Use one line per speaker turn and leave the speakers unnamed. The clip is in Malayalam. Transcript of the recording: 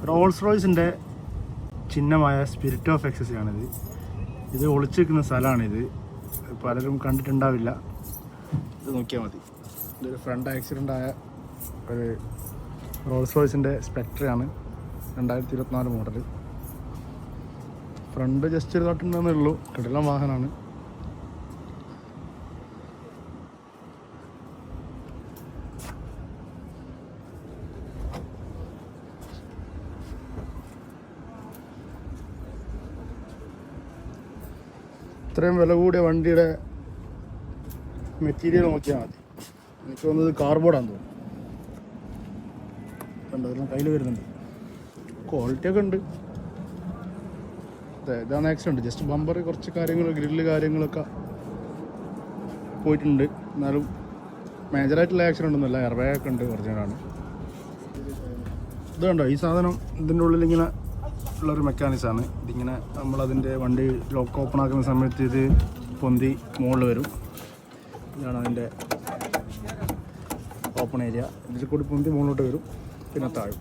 റോൾസ് റോയ്സിൻ്റെ ചിഹ്നമായ സ്പിരിറ്റ് ഓഫ് എക്സസി ആണിത്. ഇത് ഒളിച്ചു നിൽക്കുന്ന സ്ഥലമാണിത്. പലരും കണ്ടിട്ടുണ്ടാവില്ല. ഇത് നോക്കിയാൽ മതി. ഇതൊരു ഫ്രണ്ട് ആക്സിഡൻ്റ് ആയ ഒരു റോൾസ് റോയ്സിൻ്റെ സ്പെക്ട്രയാണ്. 2024 മോഡൽ. ഫ്രണ്ട് ജസ്റ്റ് ഒരു തൊട്ടുണ്ടെന്നേ ഉള്ളൂ. കിടിലൻ വാഹനമാണ്. ഇത്രയും വില കൂടിയ വണ്ടിയുടെ മെറ്റീരിയൽ നോക്കിയാൽ മതി. എനിക്ക് തോന്നുന്നത് കാർബോർഡാന്ന് തോന്നുന്നു. കണ്ടോ, ഇതെല്ലാം കയ്യിൽ വരുന്നുണ്ട്. ക്വാളിറ്റിയൊക്കെ ഉണ്ട്. അതെ, ഇതാണ് ആക്സിഡൻറ്റ്. ജസ്റ്റ് ബമ്പർ, കുറച്ച് കാര്യങ്ങൾ, ഗ്രില്ല് കാര്യങ്ങളൊക്കെ പോയിട്ടുണ്ട്. എന്നാലും മേജറായിട്ടുള്ള ആക്സിഡൻ്റ് ഒന്നുമില്ല. എയർബാഗൊക്കെ ഉണ്ട്, ഒറിജിനലാണ്. ഇത് കണ്ടോ, ഈ സാധനം ഇതിൻ്റെ ഉള്ളിൽ ഇങ്ങനെ ഉള്ളൊരു മെക്കാനിക്സാണ്. ഇതിങ്ങനെ നമ്മളതിൻ്റെ വണ്ടി ലോക്ക് ഓപ്പൺ ആക്കുന്ന സമയത്ത് ഇത് പൊന്തി മുകളിൽ വരും. ഇതാണ് അതിൻ്റെ ഓപ്പൺ ഏരിയ. ഇതിൽ കൂടി പൊന്തി മുകളിലോട്ട് വരും, പിന്നെ താഴും.